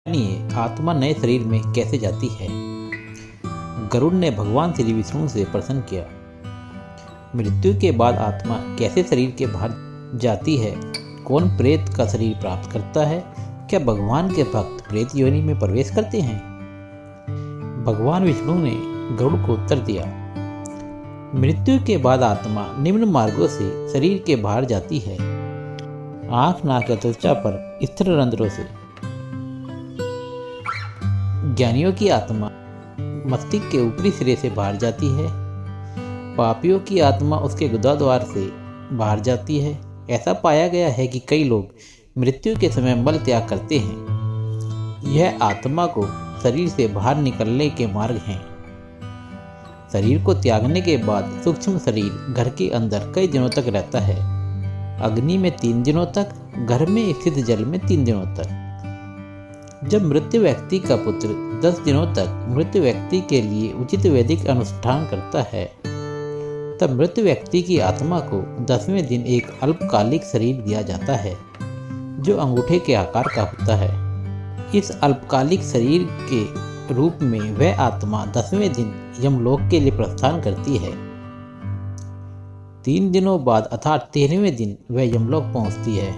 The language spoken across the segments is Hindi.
जानिए आत्मा नए शरीर में कैसे जाती है। गरुड़ ने भगवान श्री विष्णु से प्रश्न किया, मृत्यु के बाद आत्मा कैसे शरीर के बाहर जाती है? कौन प्रेत का शरीर प्राप्त करता है? क्या भगवान के भक्त प्रेत योनि में प्रवेश करते हैं? भगवान विष्णु ने गरुड़ को उत्तर दिया, मृत्यु के बाद आत्मा निम्न मार्गों से शरीर के बाहर जाती है। आंख, नाक या त्वचा पर स्थिर रंध्रों से। ज्ञानियों की आत्मा मस्तिष्क के ऊपरी सिरे से बाहर जाती है। पापियों की आत्मा उसके गुदा द्वार से बाहर जाती है। ऐसा पाया गया है कि कई लोग मृत्यु के समय मल त्याग करते हैं। यह आत्मा को शरीर से बाहर निकलने के मार्ग हैं। शरीर को त्यागने के बाद सूक्ष्म शरीर घर के अंदर कई दिनों तक रहता है। अग्नि में 3 दिनों तक, घर में स्थित जल में 3 दिनों तक। जब मृत्यु व्यक्ति का पुत्र 10 दिनों तक मृत्यु व्यक्ति के लिए उचित वैदिक अनुष्ठान करता है, तब मृत्यु व्यक्ति की आत्मा को 10वें दिन एक अल्पकालिक शरीर दिया जाता है जो अंगूठे के आकार का होता है। इस अल्पकालिक शरीर के रूप में वह आत्मा 10वें दिन यमलोक के लिए प्रस्थान करती है। 3 दिनों बाद अर्थात 13वें दिन वह यमलोक पहुंचती है।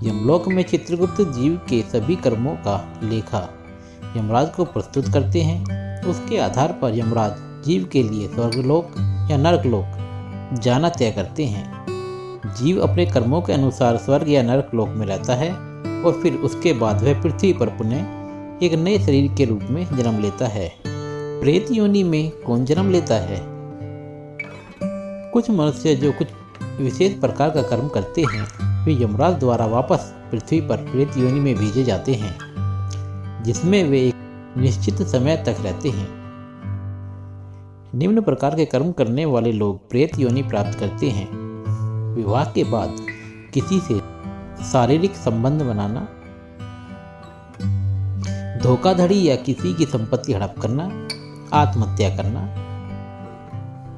यमलोक में चित्रगुप्त जीव के सभी कर्मों का लेखा यमराज को प्रस्तुत करते हैं। उसके आधार पर यमराज जीव के लिए स्वर्गलोक या नरकलोक जाना तय करते हैं। जीव अपने कर्मों के अनुसार स्वर्ग या नरकलोक में रहता है और फिर उसके बाद वह पृथ्वी पर पुनः एक नए शरीर के रूप में जन्म लेता है। प्रेत योनि में कौन जन्म लेता है? कुछ मनुष्य जो कुछ विशेष प्रकार का कर्म करते हैं वे यमराज द्वारा वापस पृथ्वी पर प्रेत योनि में भेजे जाते हैं, जिसमें वे एक निश्चित समय तक रहते हैं। निम्न प्रकार के कर्म करने वाले लोग प्रेत योनि प्राप्त करते हैं। विवाह के बाद किसी से शारीरिक संबंध बनाना, धोखाधड़ी या किसी की संपत्ति हड़प करना, आत्महत्या करना,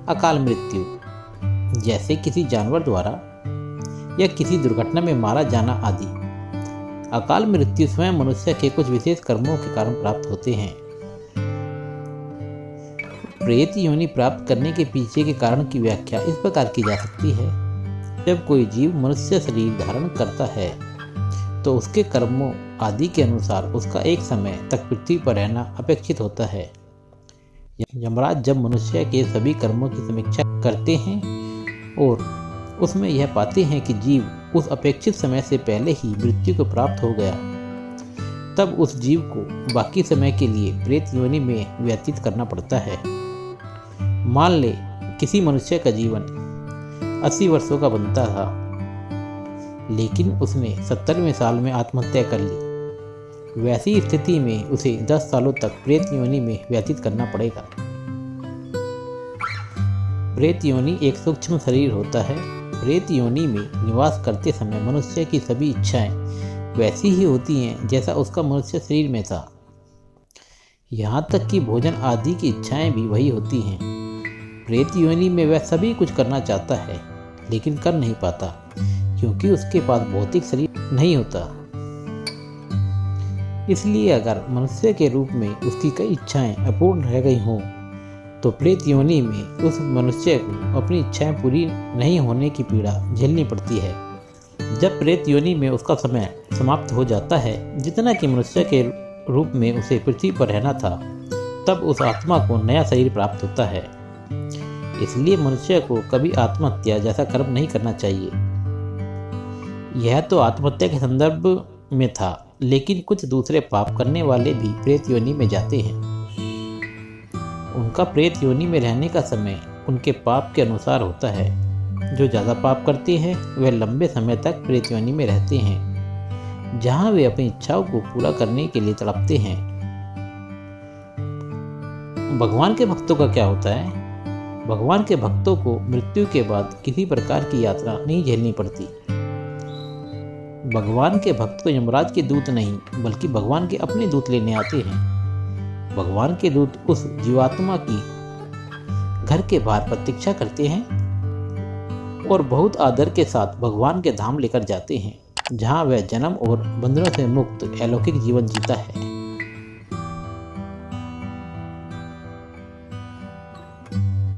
अकाल मृत्यु जैसे किसी जानवर द्वारा या किसी दुर्घटना में मारा जाना आदि। अकाल मृत्यु स्वयं मनुष्य के कुछ विशेष कर्मों के कारण प्राप्त होते हैं। प्रेत योनि प्राप्त करने के पीछे के कारण की व्याख्या इस प्रकार की जा सकती है। जब कोई जीव मनुष्य शरीर धारण करता है तो उसके कर्मों आदि के अनुसार उसका एक समय तक पृथ्वी पर रहना अपेक्षित होता है। यमराज जब मनुष्य के सभी कर्मों की समीक्षा करते हैं और उसमें यह पाते हैं कि जीव उस अपेक्षित समय से पहले ही मृत्यु को प्राप्त हो गया, तब उस जीव को बाकी समय के लिए प्रेत योनि में व्यतीत करना पड़ता है। मान ले किसी मनुष्य का जीवन 80 वर्षों का बनता था, लेकिन उसने 70वें साल में आत्महत्या कर ली। वैसी स्थिति में उसे 10 सालों तक प्रेत योनि में व्यतीत करना पड़ेगा। प्रेत योनि एक सूक्ष्म शरीर होता है। प्रेत योनि में निवास करते समय मनुष्य की सभी इच्छाएं वैसी ही होती हैं जैसा उसका मनुष्य शरीर में था। यहाँ तक कि भोजन आदि की इच्छाएं भी वही होती हैं। प्रेत योनि में वह सभी कुछ करना चाहता है लेकिन कर नहीं पाता, क्योंकि उसके पास भौतिक शरीर नहीं होता। इसलिए अगर मनुष्य के रूप में उसकी कई इच्छाएं अपूर्ण रह गई हों तो प्रेत योनि में उस मनुष्य को अपनी इच्छाएं पूरी नहीं होने की पीड़ा झेलनी पड़ती है। जब प्रेत योनि में उसका समय समाप्त हो जाता है, जितना कि मनुष्य के रूप में उसे पृथ्वी पर रहना था, तब उस आत्मा को नया शरीर प्राप्त होता है। इसलिए मनुष्य को कभी आत्महत्या जैसा कर्म नहीं करना चाहिए। यह तो आत्महत्या के संदर्भ में था, लेकिन कुछ दूसरे पाप करने वाले भी प्रेत योनि में जाते हैं। उनका प्रेत योनि में रहने का समय उनके पाप के अनुसार होता है। जो ज़्यादा पाप करते हैं वे लंबे समय तक प्रेत योनि में रहते हैं, जहां वे अपनी इच्छाओं को पूरा करने के लिए तड़पते हैं। भगवान के भक्तों का क्या होता है? भगवान के भक्तों को मृत्यु के बाद किसी प्रकार की यात्रा नहीं झेलनी पड़ती। भगवान के भक्त तो यमराज के दूत नहीं बल्कि भगवान के अपने दूत लेने आते हैं। भगवान के दूत उस जीवात्मा की घर के बाहर प्रतीक्षा करते हैं और बहुत आदर के साथ भगवान के धाम लेकर जाते हैं। जहाँ वह जन्म और बंधनों से मुक्त अलौकिक जीवन जीता है।